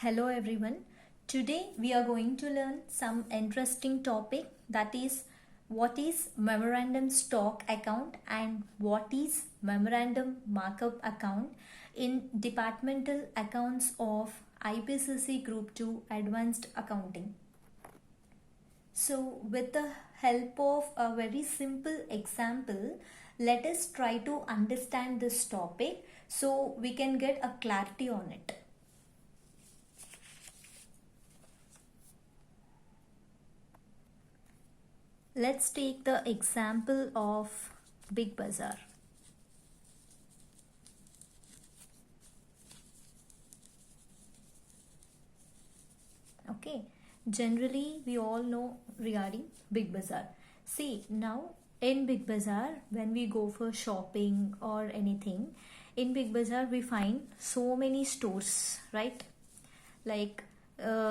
Hello everyone. Today we are going to learn some interesting topic, that is what is memorandum stock account and what is memorandum markup account in departmental accounts of IPCC Group 2 Advanced Accounting. So with the help of a very simple example, let us try to understand this topic so we can get a clarity on it. Let's take the example of Big Bazaar. Okay, generally we all know regarding Big Bazaar. See, now in Big Bazaar, when we go for shopping or anything, in Big Bazaar we find so many stores, right? Like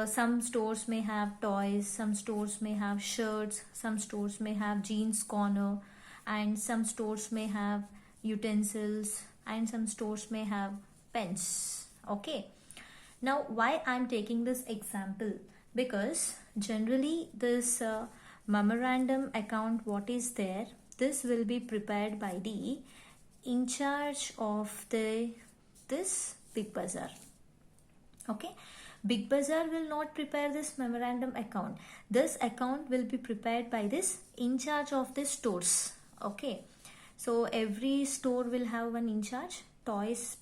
some stores may have toys, some stores may have shirts, some stores may have jeans corner, and some stores may have utensils, and some stores may have pens. Okay, now why I'm taking this example? Because generally this memorandum account, what is there, this will be prepared by the in charge of this Big Bazaar. Okay, Big Bazaar will not prepare this memorandum account. This account will be prepared by this in charge of the stores. Okay, so every store will have one in charge. Toys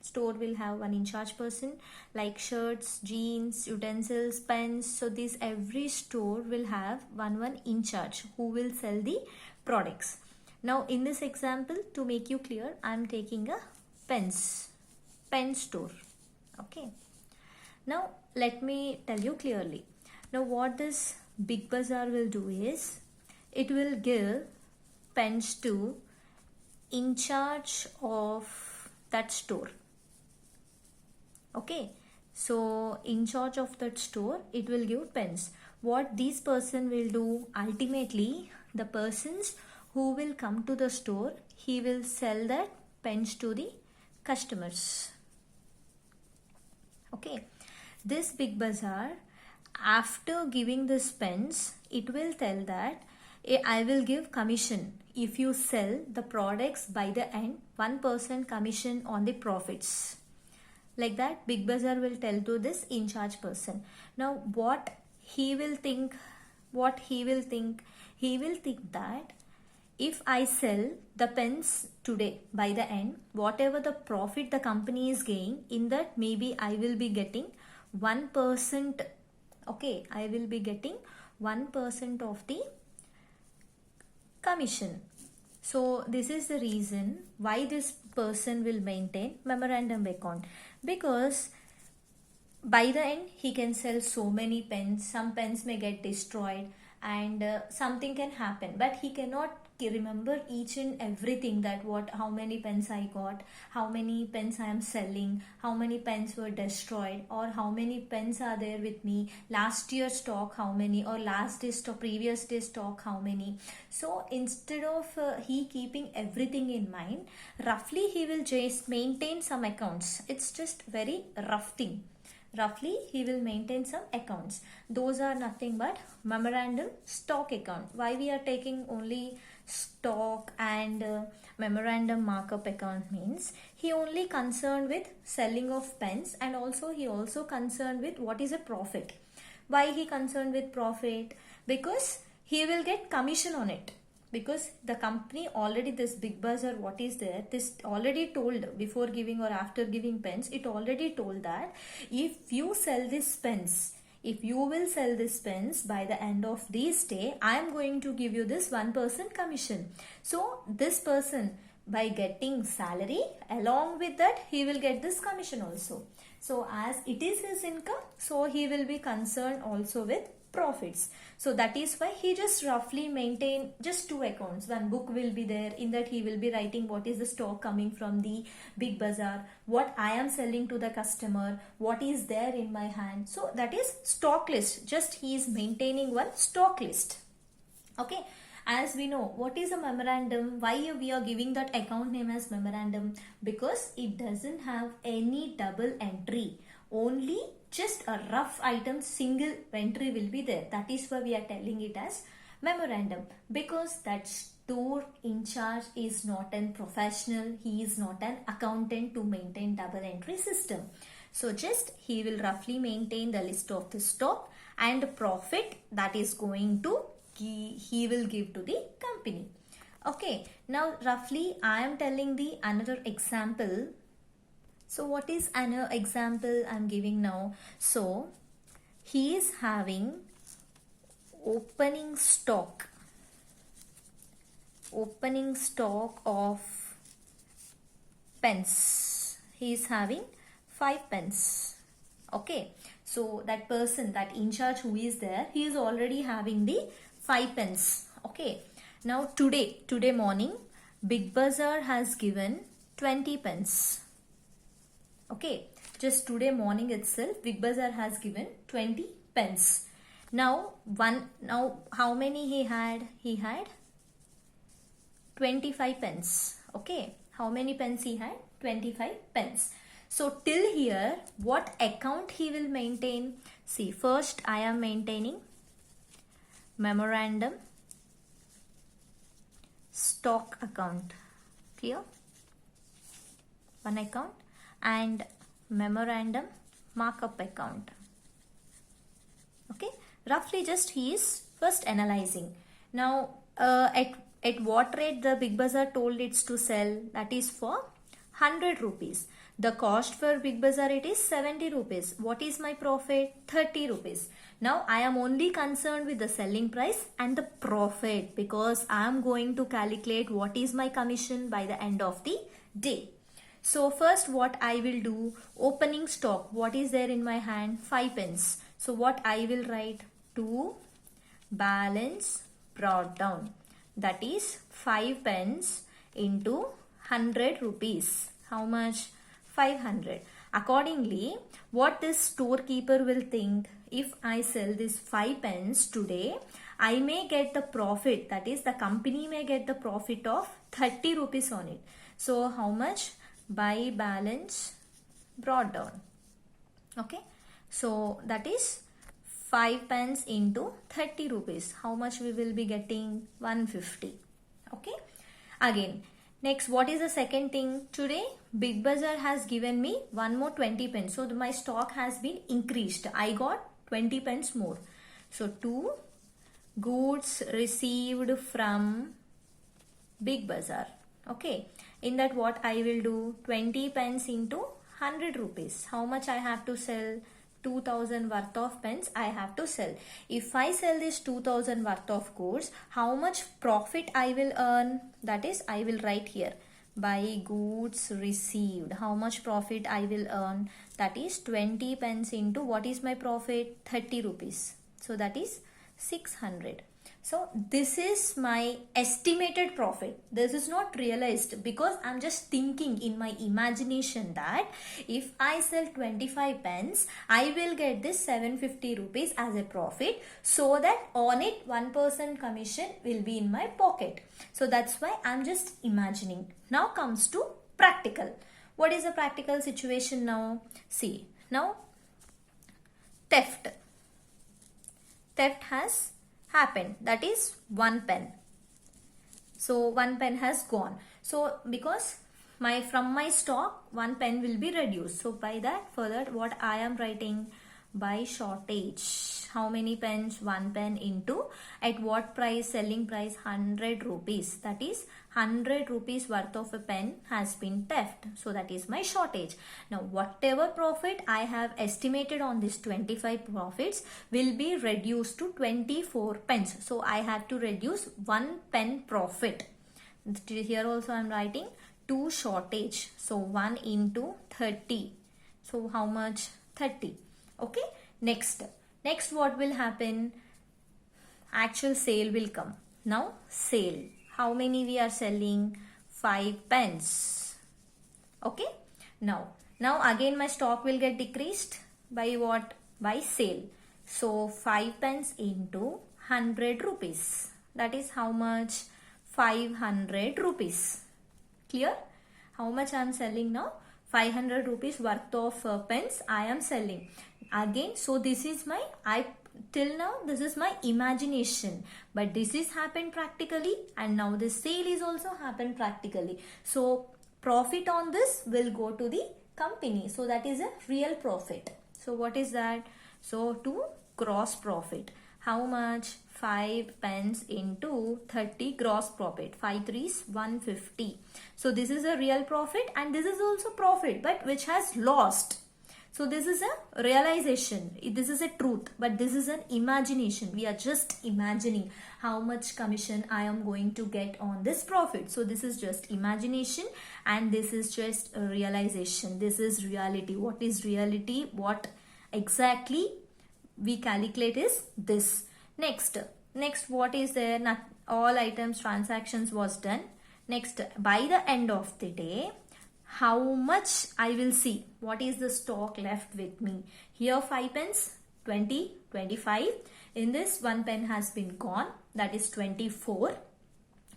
store will have one in charge person, like shirts, jeans, utensils, pens. So this every store will have one in charge who will sell the products. Now in this example, to make you clear, I am taking a pen store. Okay, now let me tell you clearly. Now what this Big Bazaar will do is, it will give pens to in charge of that store. Okay, so in charge of that store, it will give pens. What this person will do, ultimately the persons who will come to the store, he will sell that pens to the customers. Okay, this Big Bazaar, after giving this pens, it will tell that I will give commission if you sell the products by the end, 1% commission on the profits. Like that, Big Bazaar will tell to this in charge person. Now what he will think, he will think that if I sell the pens today, by the end, whatever the profit the company is gaining, in that maybe I will be getting 1%. Okay, I will be getting 1% of the commission. So this is the reason why this person will maintain memorandum account, because by the end he can sell so many pens. Some pens may get destroyed and something can happen, but he cannot remember each and everything, that how many pens I got, how many pens I am selling, how many pens were destroyed, or how many pens are there with me, last year stock how many, or last day stock, previous day stock how many. So instead of he keeping everything in mind, roughly he will just maintain some accounts. It's just very rough thing. Roughly he will maintain some accounts. Those are nothing but memorandum stock account. Why we are taking only stock and memorandum markup account means, he only concerned with selling of pens, and also he also concerned with what is a profit. Why he concerned with profit? Because he will get commission on it. Because the company already, this Big Bazaar, what is there, this already told before giving or after giving pens, it already told that if you sell this pens, if you will sell this pens by the end of this day, I am going to give you this 1% commission. So this person, by getting salary, along with that he will get this commission also. So as it is his income, so he will be concerned also with profits. So that is why he just roughly maintain just two accounts. One book will be there, in that he will be writing what is the stock coming from the Big Bazaar, what I am selling to the customer, what is there in my hand. So that is stock list. Just he is maintaining one stock list. Okay, as we know, what is a memorandum? Why we are giving that account name as memorandum? Because it doesn't have any double entry. only just a rough item, single entry will be there. That is why we are telling it as memorandum, because that store in charge is not an professional, he is not an accountant to maintain double entry system. So just he will roughly maintain the list of the stock and profit that is going to he will give to the company. Okay, now roughly I am telling the another example. So what is another example I am giving now? So he is having opening stock of pens. He is having 5 pens. Okay, so that person, that in charge who is there, he is already having the 5 pens. Okay, now today morning Big Bazaar has given 20 pens. Okay, just today morning itself Big Bazaar has given 20 pens. Now how many he had? He had 25 pens. Okay, how many pens he had? 25 pens. So till here, what account he will maintain? See, first I am maintaining memorandum stock account. Clear? One account, and memorandum markup account. Okay, roughly just he is first analyzing. Now at what rate the Big Bazaar told it's to sell? That is for 100 rupees. The cost for Big Bazaar it is 70 rupees. What is my profit? 30 rupees. Now I am only concerned with the selling price and the profit, because I am going to calculate what is my commission by the end of the day. So first what I will do, opening stock, what is there in my hand? 5 pence. So what I will write? To balance brought down. That is 5 pence into 100 rupees. How much? 500. Accordingly, what this storekeeper will think, if I sell this 5 pence today, I may get the profit, that is the company may get the profit of 30 rupees on it. So how much? By balance brought down. Okay, so that is 5 pence into 30 rupees. How much we will be getting? 150. Okay, again next, what is the second thing? Today Big Bazaar has given me one more 20 pence. So my stock has been increased. I got 20 pence more. So to goods received from Big Bazaar. Okay, in that what I will do? 20 pence into 100 rupees. How much I have to sell? 2000 worth of pens I have to sell. If I sell this 2000 worth of goods, how much profit I will earn? That is, I will write here by goods received. How much profit I will earn? That is 20 pence into what is my profit? 30 rupees. So that is 600. So this is my estimated profit. This is not realized, because I'm just thinking in my imagination that if I sell 25 pence, I will get this 750 rupees as a profit, so that on it 1% commission will be in my pocket. So that's why I'm just imagining. Now comes to practical. What is the practical situation now? See, now theft has happened. That is 1 pen. So 1 pen has gone. So because from my stock 1 pen will be reduced. So by that, further what I am writing? By shortage. How many pens? 1 pen into at what price? Selling price 100 rupees. That is 100 rupees worth of a pen has been theft. So that is my shortage. Now whatever profit I have estimated on this 25 profits will be reduced to 24 pence. So I have to reduce 1 pen profit. Here also I am writing to shortage. So 1 into 30. So how much? 30. Okay. Next what will happen? Actual sale will come. Now sale. How many we are selling? 5 pence. Okay. Now again my stock will get decreased. By what? By sale. So 5 pence into 100 rupees. That is how much? 500 rupees. Clear? How much I am selling now? 500 rupees worth of pens I am selling. Again, so this is my, till now this is my imagination, but this is happened practically, and now this sale is also happened practically. So profit on this will go to the company. So that is a real profit. So what is that? So to gross profit. How much? 5 pence into 30 gross profit. 5 3s 150. So this is a real profit, and this is also profit, but which has lost. So this is a realization. This is a truth, but this is an imagination. We are just imagining how much commission I am going to get on this profit. So this is just imagination, and this is just a realization. This is reality. What is reality? What exactly we calculate is this. Next what is there? Not all items transactions was done. Next, by the end of the day, how much I will see. What is the stock left with me? Here 5 pence, 20, 25. In this 1 pen has been gone, that is 24.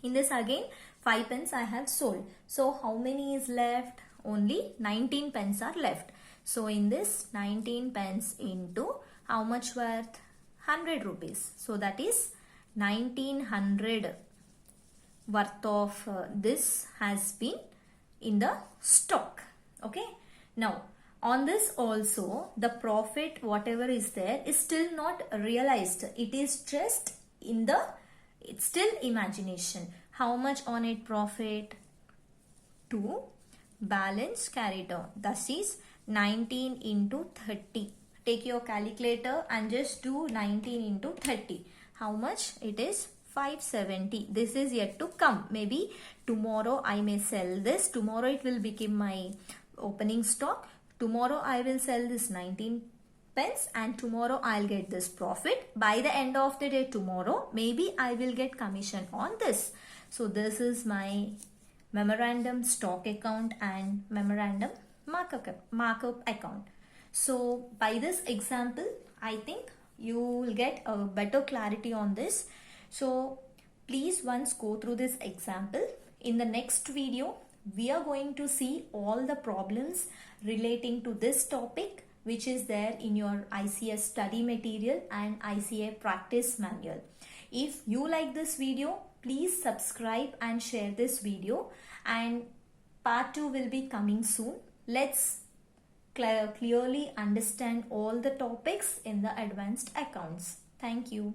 In this again 5 pence I have sold. So how many is left? Only 19 pence are left. So in this 19 pence into how much worth? 100 rupees. So that is 1900 worth of this has been in the stock. Okay. Now on this also, the profit whatever is there is still not realized. It is just in the, it's still imagination. How much on it profit? 2 balance carried on. That is 19 into 30. Take your calculator and just do 19 into 30. How much? It is 570. This is yet to come. Maybe tomorrow I may sell this. Tomorrow it will become my opening stock. Tomorrow I will sell this 19 pence, and tomorrow I'll get this profit. By the end of the day tomorrow, maybe I will get commission on this. So this is my memorandum stock account and memorandum markup account. So by this example, I think you will get a better clarity on this. So please once go through this example. In the next video, we are going to see all the problems relating to this topic, which is there in your ICS study material and ICA practice manual. If you like this video, please subscribe and share this video, and part 2 will be coming soon. Let's clearly understand all the topics in the advanced accounts. Thank you.